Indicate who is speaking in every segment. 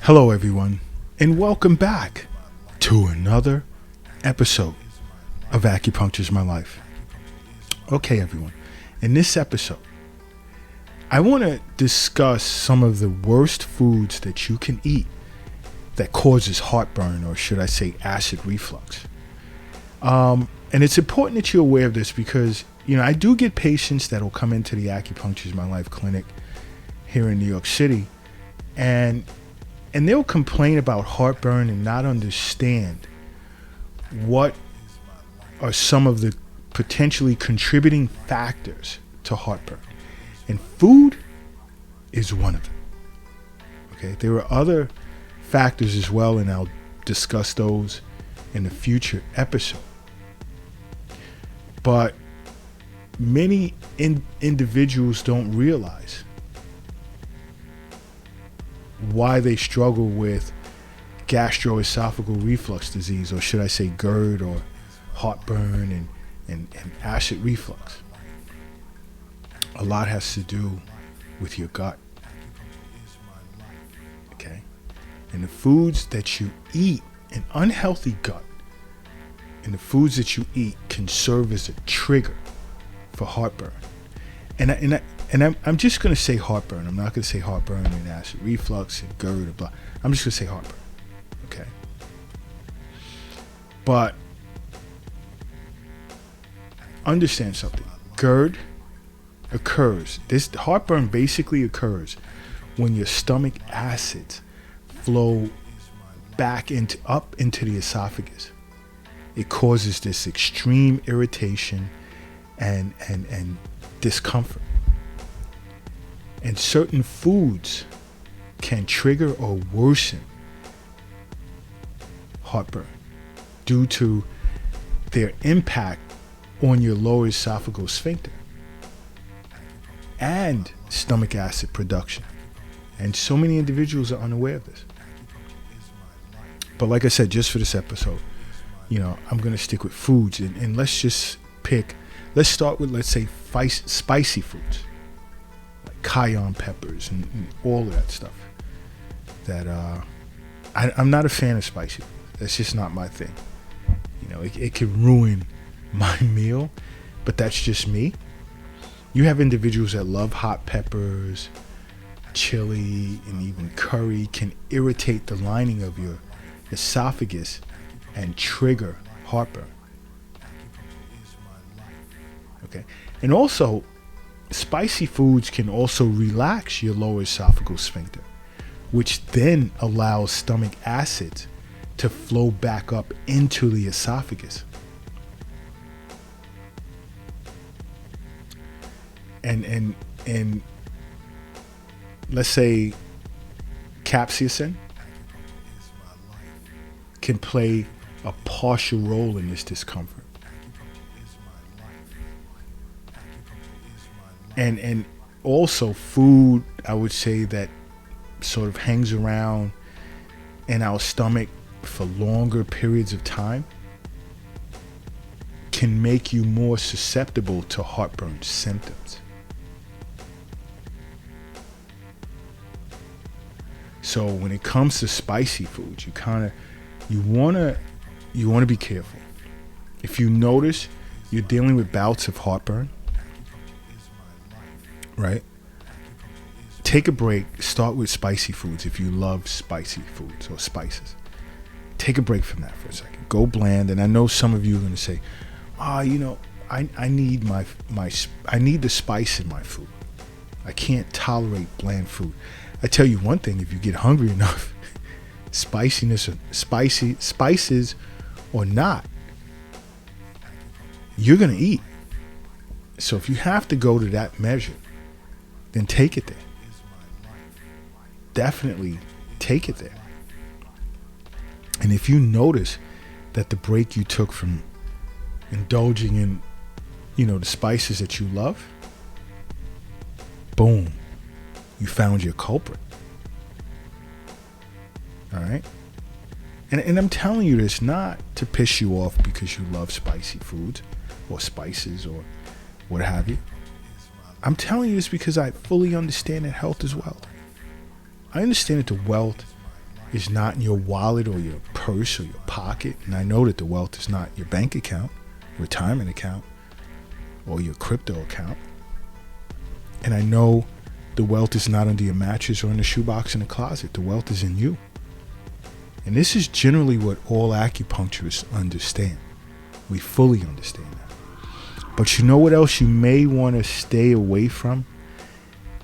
Speaker 1: Hello, everyone, and welcome back to another episode of Acupuncture's My Life. Okay, everyone, in this episode, I want to discuss some of the worst foods that you can eat that causes heartburn, or should I say acid reflux. And it's important that you're aware of this because, I do get patients that will come into the Acupuncture's My Life clinic here in New York City, and they'll complain about heartburn and not understand what are some of the potentially contributing factors to heartburn. And food is one of them. Okay, there are other factors as well, and I'll discuss those in a future episode. But many individuals don't realize why they struggle with gastroesophageal reflux disease, or should I say GERD, or heartburn and acid reflux. A lot has to do with your gut. Okay? And the foods that you eat, an unhealthy gut, and the foods that you eat can serve as a trigger for heartburn. And I'm just going to say heartburn. I'm not going to say heartburn and acid reflux and GERD or blah. I'm just going to say heartburn. Okay? But understand something. GERD occurs. This heartburn basically occurs when your stomach acids flow back up into the esophagus. It causes this extreme irritation and discomfort. And certain foods can trigger or worsen heartburn due to their impact on your lower esophageal sphincter and stomach acid production. And so many individuals are unaware of this. But like I said, just for this episode, I'm going to stick with foods. And let's just let's start with, let's say, spicy foods. Cayenne peppers and all of that stuff. That I'm not a fan of spicy food. That's just not my thing. It can ruin my meal, but that's just me. You have individuals that love hot peppers, chili, and even curry can irritate the lining of your esophagus and trigger heartburn. Okay, and also spicy foods can also relax your lower esophageal sphincter, which then allows stomach acids to flow back up into the esophagus. And let's say capsaicin can play a partial role in this discomfort. And also food, I would say, that sort of hangs around in our stomach for longer periods of time can make you more susceptible to heartburn symptoms. So when it comes to spicy foods, you want to be careful. If you notice you're dealing with bouts of heartburn, right? Take a break. Start with spicy foods if you love spicy foods or spices. Take a break from that for a second. Go bland. And I know some of you are going to say, I need I need the spice in my food. I can't tolerate bland food. I tell you one thing, if you get hungry enough, spices or not, you're going to eat. So if you have to go to that measure, then take it there. Definitely take it there. And if you notice that the break you took from indulging in, the spices that you love, boom, you found your culprit. All right? And I'm telling you this not to piss you off because you love spicy foods or spices or what have you. I'm telling you this because I fully understand that health is wealth. I understand that the wealth is not in your wallet or your purse or your pocket, and I know that the wealth is not your bank account, retirement account, or your crypto account, and I know the wealth is not under your mattress or in the shoebox in the closet. The wealth is in you. And this is generally what all acupuncturists understand. We fully understand that. But you know what else you may want to stay away from?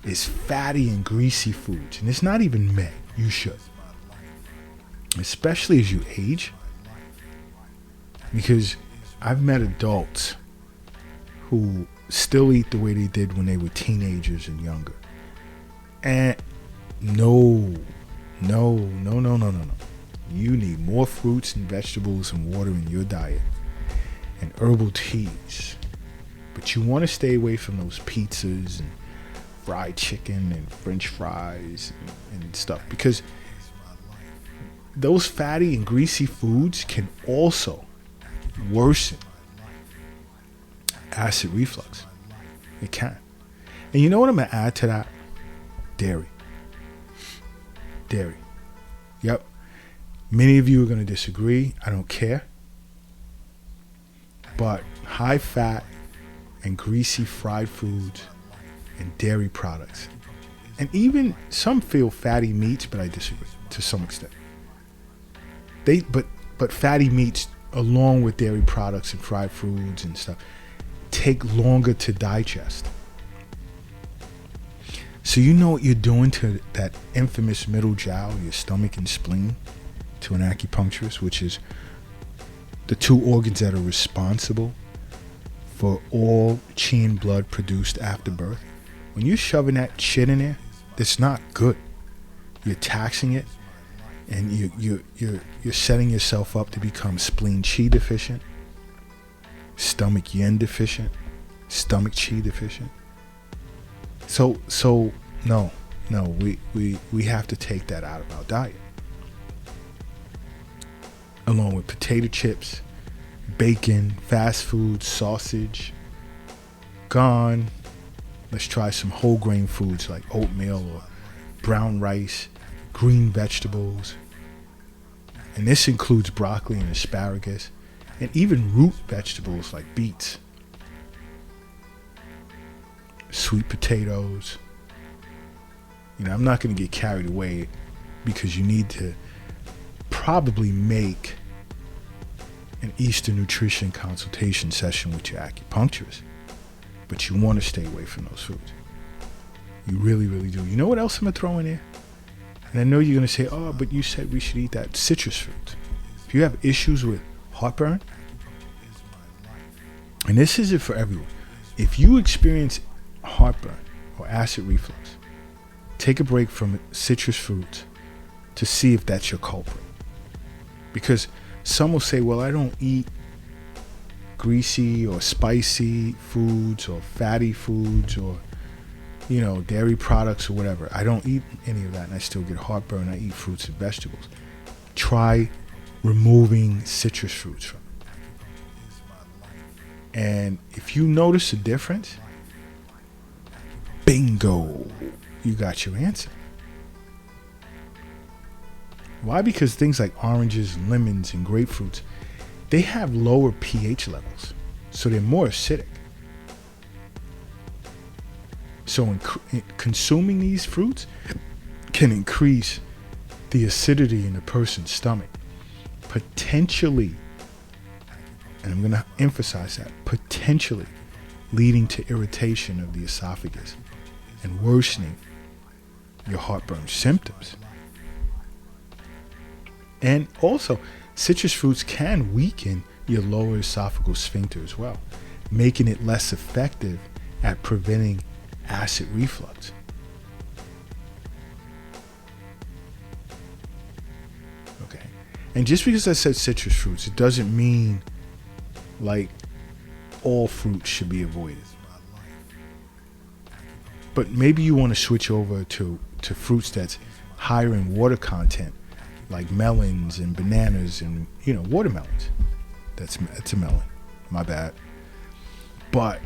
Speaker 1: Is fatty and greasy foods. And it's not even may. You should. Especially as you age. Because I've met adults who still eat the way they did when they were teenagers and younger. And no. You need more fruits and vegetables and water in your diet and herbal teas. But you want to stay away from those pizzas and fried chicken and French fries and stuff, because those fatty and greasy foods can also worsen acid reflux. It can. And you know what I'm going to add to that? Dairy. Yep. Many of you are going to disagree. I don't care. But high fat and greasy fried foods and dairy products, and even some feel fatty meats, but I disagree to some extent. But fatty meats along with dairy products and fried foods and stuff take longer to digest. So you know what you're doing to that infamous middle jowl, your stomach and spleen, to an acupuncturist, which is the two organs that are responsible for all chi and blood produced after birth. When you're shoving that shit in there, that's not good. You're taxing it, and you're setting yourself up to become spleen chi deficient, stomach yin deficient, stomach chi deficient. So no, we have to take that out of our diet. Along with potato chips, bacon, fast food, sausage, gone. Let's try some whole grain foods like oatmeal or brown rice, green vegetables. And this includes broccoli and asparagus, and even root vegetables like beets, sweet potatoes. You know, I'm not going to get carried away, because you need to probably make an Eastern nutrition consultation session with your acupuncturist. But you want to stay away from those foods. You really, really do. You know what else I'm going to throw in there? And I know you're going to say, oh, but you said we should eat that citrus fruit. If you have issues with heartburn, and this isn't for everyone. If you experience heartburn or acid reflux, take a break from citrus fruits to see if that's your culprit. Because some will say, well, I don't eat greasy or spicy foods or fatty foods or, dairy products or whatever. I don't eat any of that and I still get heartburn. I eat fruits and vegetables. Try removing citrus fruits from it. And if you notice a difference, bingo, you got your answer. Why? Because things like oranges, lemons, and grapefruits, they have lower pH levels, so they're more acidic. So consuming these fruits can increase the acidity in a person's stomach, potentially, and I'm going to emphasize that, potentially leading to irritation of the esophagus and worsening your heartburn symptoms. And also, citrus fruits can weaken your lower esophageal sphincter as well, making it less effective at preventing acid reflux. Okay. And just because I said citrus fruits, it doesn't mean like all fruits should be avoided. But maybe you want to switch over to fruits that's higher in water content, like melons and bananas and, watermelons. That's a melon. My bad. But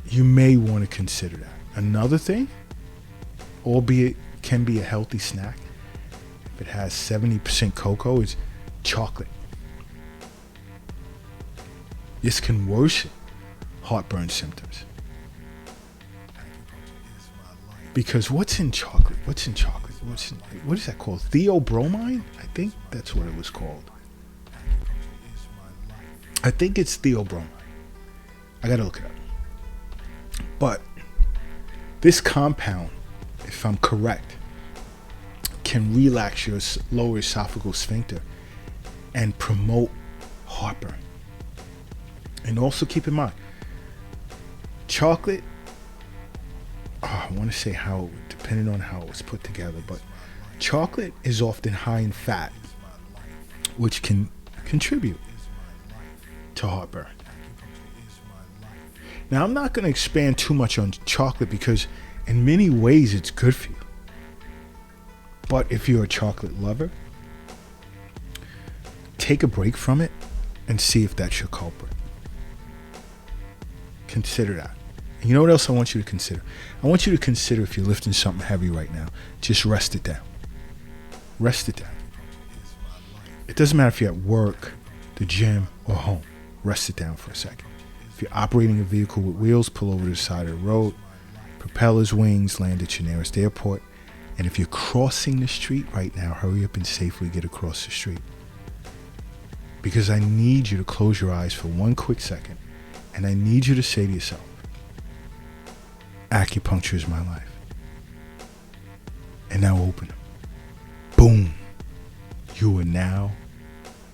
Speaker 1: you may want to consider that. Another thing, albeit can be a healthy snack, if it has 70% cocoa, is chocolate. This can worsen heartburn symptoms. Because what's in chocolate? What is that called? Theobromine? I think that's what it was called. I think it's theobromine. I gotta look it up. But this compound, if I'm correct, can relax your lower esophageal sphincter and promote heartburn. And also keep in mind, chocolate, I want to say how, depending on how it was put together, but chocolate is often high in fat, which can contribute to heartburn. Now, I'm not going to expand too much on chocolate because in many ways it's good for you. But if you're a chocolate lover, take a break from it and see if that's your culprit. Consider that. And you know what else I want you to consider? I want you to consider, if you're lifting something heavy right now, just rest it down. Rest it down. It doesn't matter if you're at work, the gym, or home. Rest it down for a second. If you're operating a vehicle with wheels, pull over to the side of the road. Propellers, wings, land at your nearest airport. And if you're crossing the street right now, hurry up and safely get across the street. Because I need you to close your eyes for one quick second. And I need you to say to yourself, acupuncture is my life. And now open them. Boom. You are now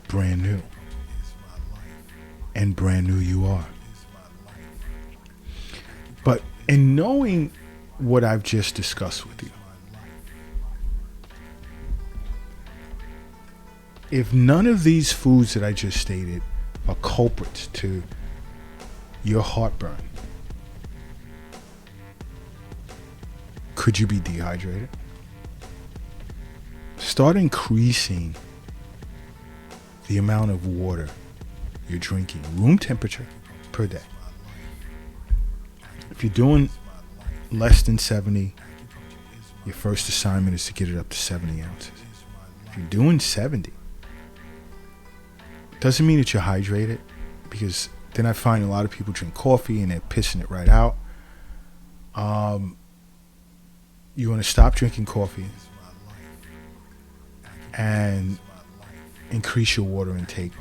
Speaker 1: brand new. And brand new you are. But in knowing what I've just discussed with you, if none of these foods that I just stated are culprits to your heartburn, could you be dehydrated? Start increasing the amount of water you're drinking, room temperature, per day. If you're doing less than 70, your first assignment is to get it up to 70 ounces. If you're doing 70, doesn't mean that you're hydrated, because then I find a lot of people drink coffee and they're pissing it right out. You want to stop drinking coffee and increase your water intake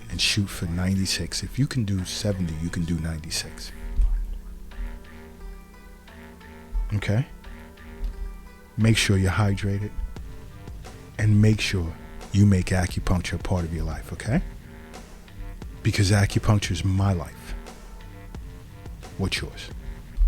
Speaker 1: and shoot for 96. If you can do 70, you can do 96. Okay? Make sure you're hydrated and make sure you make acupuncture a part of your life, okay? Because acupuncture is my life. What's yours?